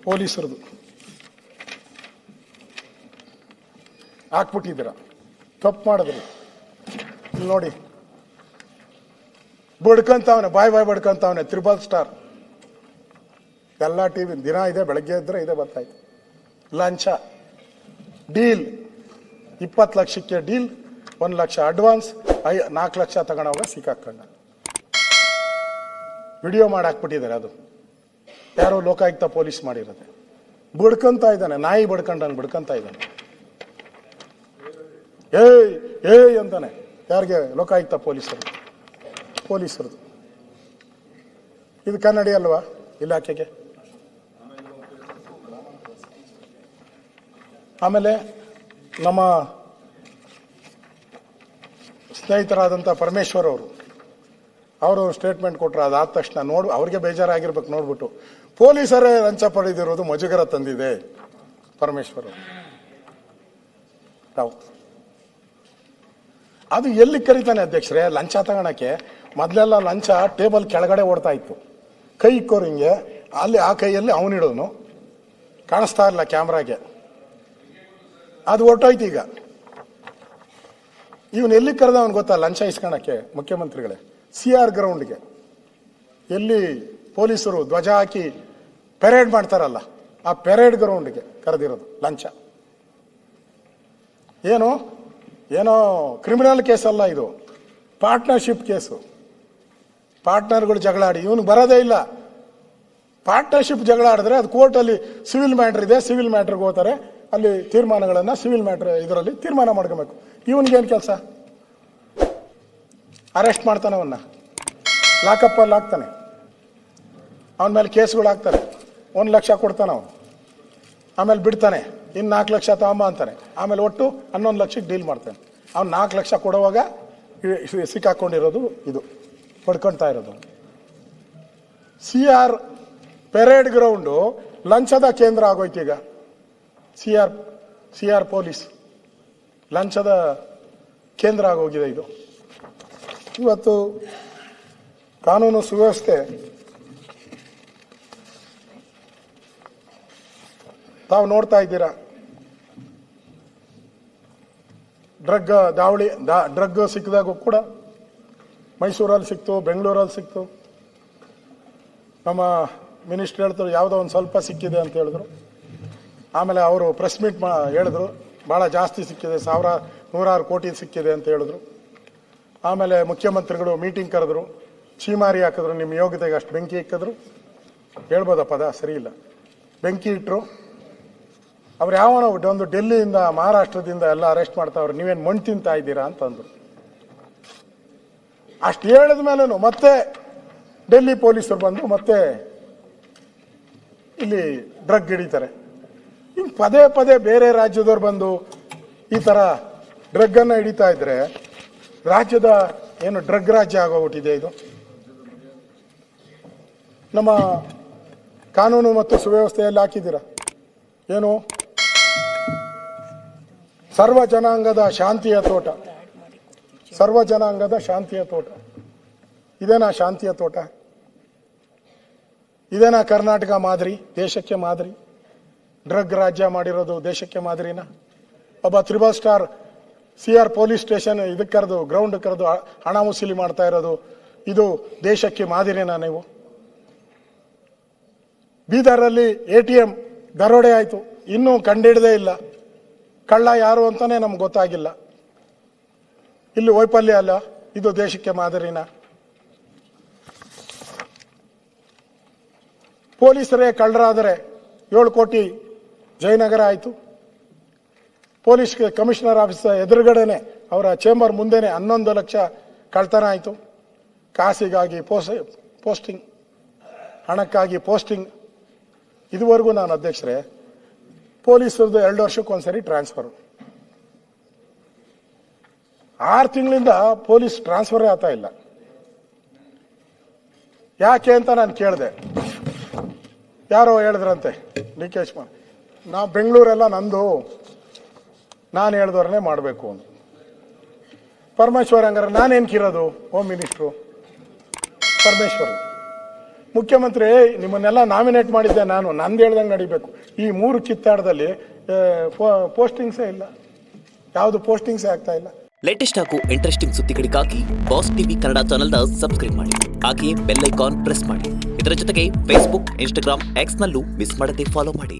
ಪೊಲೀಸರದು ಹಾಕ್ಬಿಟ್ಟಿದ್ದೀರ, ತಪ್ಪು ಮಾಡಿದ್ರಿ. ಇಲ್ಲಿ ನೋಡಿ, ಬಡ್ಕಂತವನೆ, ಬಾಯ್ ಬಡ್ಕಂತವನೆ. $3 ಎಲ್ಲ ಟಿವಿ ದಿನ ಇದೆ, ಬೆಳಗ್ಗೆ ಇದ್ರೆ ಇದೆ ಬರ್ತಾಯಿತ್ತು. ಲಂಚ ಡೀಲ್, 20 ಲಕ್ಷಕ್ಕೆ ಡೀಲ್, 1 ಲಕ್ಷ ಅಡ್ವಾನ್ಸ್, 4 ಲಕ್ಷ ತಗೊಂಡವಾಗ ಸಿಕ್ಕಾಕೊಂಡ. ವಿಡಿಯೋ ಮಾಡಿ ಹಾಕ್ಬಿಟ್ಟಿದ್ದಾರೆ. ಅದು ಯಾರೋ ಲೋಕಾಯುಕ್ತ ಪೊಲೀಸ್ ಮಾಡಿರೋದೆ. ಬಡ್ಕಂತ ಇದ್ದಾನೆ, ನಾಯಿ ಬಡ್ಕೊಂಡಂಗೆ ಬಡ್ಕಂತ ಇದ್ದಾನೆ. ಏಯ್ ಅಂತಾನೆ. ಯಾರಿಗೆ? ಲೋಕಾಯುಕ್ತ ಪೊಲೀಸರದು. ಇದು ಕನ್ನಡಿ ಅಲ್ವಾ ಇಲಾಖೆಗೆ? ಆಮೇಲೆ ನಮ್ಮ ಸ್ನೇಹಿತರಾದಂಥ ಪರಮೇಶ್ವರ್ ಅವರು ಸ್ಟೇಟ್ಮೆಂಟ್ ಕೊಟ್ಟರು. ಅದಾದ ತಕ್ಷಣ ಅವ್ರಿಗೆ ಬೇಜಾರಾಗಿರ್ಬೇಕು ನೋಡ್ಬಿಟ್ಟು. ಪೊಲೀಸರೇ ಲಂಚ ಪಡೆದಿರೋದು ಮುಜುಗರ ತಂದಿದೆ ಪರಮೇಶ್ವರ್ ಅವರು. ಅದು ಎಲ್ಲಿ ಕರೀತಾನೆ ಅಧ್ಯಕ್ಷರೇ? ಲಂಚ ತಗೊಳಕ್ಕೆ ಮೊದಲೆಲ್ಲ ಲಂಚ ಟೇಬಲ್ ಕೆಳಗಡೆ ಓಡ್ತಾ ಇತ್ತು. ಕೈ ಇಕ್ಕೋರು ಹಿಂಗೆ, ಅಲ್ಲಿ ಆ ಕೈಯಲ್ಲಿ ಅವನಿಡೋನು, ಕಾಣಿಸ್ತಾ ಇರಲ್ಲ ಕ್ಯಾಮ್ರಾಗೆ. ಅದು ಹೊರ್ಟೋಯ್ತು. ಈಗ ಇವನು ಎಲ್ಲಿ ಕರೆದವನು ಗೊತ್ತಾ ಲಂಚ ಇಸ್ಕೊಳಕ್ಕೆ? ಮುಖ್ಯಮಂತ್ರಿಗಳೇ, CR ಗ್ರೌಂಡ್ಗೆ, ಎಲ್ಲಿ ಪೊಲೀಸರು ಧ್ವಜ ಹಾಕಿ ಪೆರೇಡ್ ಮಾಡ್ತಾರಲ್ಲ, ಆ ಪೆರೇಡ್ ಗ್ರೌಂಡ್ಗೆ ಕರೆದಿರೋದು ಲಂಚ. ಏನೋ ಕ್ರಿಮಿನಲ್ ಕೇಸ್ ಅಲ್ಲ ಇದು, ಪಾರ್ಟ್ನರ್ಶಿಪ್ ಕೇಸು. ಪಾರ್ಟ್ನರ್ಗಳು ಜಗಳಾಡಿ ಇವನು ಬರೋದೇ ಇಲ್ಲ. ಪಾರ್ಟ್ನರ್ಶಿಪ್ ಜಗಳ ಆಡಿದ್ರೆ ಅದು ಕೋರ್ಟಲ್ಲಿ ಸಿವಿಲ್ ಮ್ಯಾಟ್ರ್ ಇದೆ, ಸಿವಿಲ್ ಮ್ಯಾಟ್ರಿಗೆ ಹೋಗ್ತಾರೆ. ಅಲ್ಲಿ ತೀರ್ಮಾನಗಳನ್ನು ಸಿವಿಲ್ ಮ್ಯಾಟ್ರ್ ಇದರಲ್ಲಿ ತೀರ್ಮಾನ ಮಾಡ್ಕೋಬೇಕು. ಇವನಿಗೇನು ಕೆಲಸ? ಅರೆಸ್ಟ್ ಮಾಡ್ತಾನೆ, ಅವನ್ನ ಲಾಕಪ್ಪಲ್ಲಿ ಹಾಕ್ತಾನೆ, ಅವನ ಮೇಲೆ ಕೇಸ್ಗಳು ಹಾಕ್ತಾನೆ, 1 ಲಕ್ಷ ಕೊಡ್ತಾನೆ ಅವನು, ಆಮೇಲೆ ಬಿಡ್ತಾನೆ, ಇನ್ನು 4 ಲಕ್ಷ ತಗೊಂಬ ಅಂತಾನೆ, ಆಮೇಲೆ ಒಟ್ಟು 11 ಲಕ್ಷಕ್ಕೆ ಡೀಲ್ ಮಾಡ್ತಾನೆ. ಅವ್ನು 4 ಲಕ್ಷ ಕೊಡುವಾಗ ಸಿಕ್ಕಾಕೊಂಡಿರೋದು ಇದು, ಪಡ್ಕೊಳ್ತಾ ಇರೋದು. CR ಪೆರೇಡ್ ಗ್ರೌಂಡು ಲಂಚದ ಕೇಂದ್ರ ಆಗೋಯ್ತು ಈಗ. CR ಪೊಲೀಸ್ ಲಂಚದ ಕೇಂದ್ರ ಆಗೋಗಿದೆ ಇದು. ಇವತ್ತು ಕಾನೂನು ಸುವ್ಯವಸ್ಥೆ ತಾವು ನೋಡ್ತಾ ಇದ್ದೀರಾ. ಡ್ರಗ್ ಸಿಕ್ಕಿದಾಗೂ ಕೂಡ ಮೈಸೂರಲ್ಲಿ ಸಿಕ್ತು, ಬೆಂಗಳೂರಲ್ಲಿ ಸಿಕ್ತು. ನಮ್ಮ ಮಿನಿಸ್ಟರ್ ಹೇಳ್ತಾರೆ ಯಾವುದೋ ಒಂದು ಸ್ವಲ್ಪ ಸಿಕ್ಕಿದೆ ಅಂತ ಹೇಳಿದ್ರು. ಆಮೇಲೆ ಅವರು ಪ್ರೆಸ್ ಮೀಟ್ ಹೇಳಿದ್ರು ಭಾಳ ಜಾಸ್ತಿ ಸಿಕ್ಕಿದೆ, 100 ಕೋಟಿ ಸಿಕ್ಕಿದೆ ಅಂತ ಹೇಳಿದ್ರು. ಆಮೇಲೆ ಮುಖ್ಯಮಂತ್ರಿಗಳು ಮೀಟಿಂಗ್ ಕರೆದ್ರು, ಚೀಮಾರಿ ಹಾಕಿದ್ರು, ನಿಮ್ಮ ಯೋಗ್ಯತೆಗೆ ಅಷ್ಟು ಬೆಂಕಿ ಇಕ್ಕಿದ್ರು. ಹೇಳ್ಬೋದ ಪದ ಸರಿ ಇಲ್ಲ, ಬೆಂಕಿ ಇಟ್ಟರು. ಅವ್ರು ಯಾವನೋ ಒಂದು ಡೆಲ್ಲಿಯಿಂದ ಮಹಾರಾಷ್ಟ್ರದಿಂದ ಎಲ್ಲ ಅರೆಸ್ಟ್ ಮಾಡ್ತಾವ್ರು, ನೀವೇನು ಮಣ್ಣು ತಿಂತಾ ಇದ್ದೀರಾ ಅಂತಂದ್ರು. ಅಷ್ಟು ಹೇಳಿದ ಮೇಲೂ ಮತ್ತೆ ಡೆಲ್ಲಿ ಪೊಲೀಸರು ಬಂದು ಮತ್ತೆ ಇಲ್ಲಿ ಡ್ರಗ್ ಹಿಡಿತಾರೆ. ಹಿಂಗೆ ಪದೇ ಬೇರೆ ರಾಜ್ಯದವ್ರು ಬಂದು ಈ ಥರ ಡ್ರಗ್ಗನ್ನು ಹಿಡಿತಾ ಇದ್ರೆ ರಾಜ್ಯದ ಏನು ಡ್ರಗ್ ರಾಜ್ಯ ಆಗೋಗ್ಬಿಟ್ಟಿದೆ ಇದು. ನಮ್ಮ ಕಾನೂನು ಮತ್ತು ಸುವ್ಯವಸ್ಥೆಯಲ್ಲಿ ಹಾಕಿದ್ದೀರ ಏನು? ಸರ್ವ ಜನಾಂಗದ ಶಾಂತಿಯ ತೋಟ. ಇದೇನಾ ಶಾಂತಿಯ ತೋಟ? ಇದೇನಾ ಕರ್ನಾಟಕ ಮಾದರಿ, ದೇಶಕ್ಕೆ ಮಾದರಿ? ಡ್ರಗ್ ರಾಜ್ಯ ಮಾಡಿರೋದು ದೇಶಕ್ಕೆ ಮಾದರಿನ? ಒಬ್ಬ $3 CR ಪೊಲೀಸ್ ಸ್ಟೇಷನ್ ಇದಕ್ಕೆ ಕರೆದು, ಗ್ರೌಂಡ್ ಕರೆದು ಹಣ ವಸೂಲಿ ಮಾಡ್ತಾ ಇರೋದು ಇದು ದೇಶಕ್ಕೆ ಮಾದರಿನ? ನೀವು ಬೀದರಲ್ಲಿ ATM ದರೋಡೆ ಆಯಿತು, ಇನ್ನೂ ಕಂಡಿಡದೇ ಇಲ್ಲ. ಕಳ್ಳ ಯಾರು ಅಂತಾನೆ ನಮ್ಗೆ ಗೊತ್ತಾಗಿಲ್ಲ. ಇಲ್ಲಿ ವೈಫಲ್ಯ ಅಲ್ಲ, ಇದು ದೇಶಕ್ಕೆ ಮಾದರಿನ? ಪೊಲೀಸರೇ ಕಳ್ಳರಾದರೆ 7 ಕೋಟಿ ಜಯನಗರ ಆಯಿತು. ಪೊಲೀಸ್ ಕಮಿಷನರ್ ಆಫೀಸ್ ಎದುರುಗಡೆನೆ, ಅವರ ಚೇಂಬರ್ ಮುಂದೆನೆ 11 ಲಕ್ಷ ಕಳ್ತನ ಆಯಿತು. ಕಾಸಿಗಾಗಿ ಪೋಸ್ಟಿಂಗ್, ಹಣಕ್ಕಾಗಿ ಪೋಸ್ಟಿಂಗ್. ಇದುವರೆಗೂ ನಾನು ಅಧ್ಯಕ್ಷರೇ ಪೊಲೀಸರದ್ದು 2 ವರ್ಷಕ್ಕೊಂದ್ಸರಿ ಟ್ರಾನ್ಸ್ಫರ್. 6 ತಿಂಗಳಿಂದ ಪೊಲೀಸ್ ಟ್ರಾನ್ಸ್ಫರೇ ಆಗ್ತಾ ಇಲ್ಲ. ಯಾಕೆ ಅಂತ ನಾನು ಕೇಳಿದೆ. ಯಾರೋ ಹೇಳಿದ್ರಂತೆ, DK ಶಿವಕುಮಾರ್, ನಾವು ಬೆಂಗಳೂರೆಲ್ಲ ನಂದು, ನಾನು ಹೇಳ್ದವ್ರನ್ನೇ ಮಾಡಬೇಕು ಅಂತ. ಪರಮೇಶ್ವರ್ ಹಂಗಾರೆ ನಾನೇನ್ಕಿರೋದು? Home minister Parameshwar. ಮುಖ್ಯಮಂತ್ರಿ ನಿಮ್ಮನ್ನೆಲ್ಲ ನಾಮಿನೇಟ್ ಮಾಡಿದ್ದೆ ನಾನು, ನಂದು ಹೇಳ್ದಂಗೆ ನಡಿಬೇಕು. ಈ 3 ಕಿತ್ತಾಟದಲ್ಲಿ ಪೋಸ್ಟಿಂಗ್ಸೇ ಇಲ್ಲ, ಯಾವುದು ಪೋಸ್ಟಿಂಗ್ಸೇ ಆಗ್ತಾ ಇಲ್ಲ. ಲೇಟೆಸ್ಟ್ ಹಾಗೂ ಇಂಟ್ರೆಸ್ಟಿಂಗ್ ಸುದ್ದಿಗಳಿಗಾಗಿ ಬಾಸ್ ಟಿವಿ ಕನ್ನಡ ಚಾನೆಲ್ನ ಸಬ್ಸ್ಕ್ರೈಬ್ ಮಾಡಿ, ಹಾಗೆಯೇ ಬೆಲ್ ಐಕಾನ್ ಪ್ರೆಸ್ ಮಾಡಿ. ಇದರ ಜೊತೆಗೆ ಫೇಸ್ಬುಕ್, ಇನ್ಸ್ಟಾಗ್ರಾಮ್, ಎಕ್ಸ್ನಲ್ಲೂ ಮಿಸ್ ಮಾಡದೆ ಫಾಲೋ ಮಾಡಿ.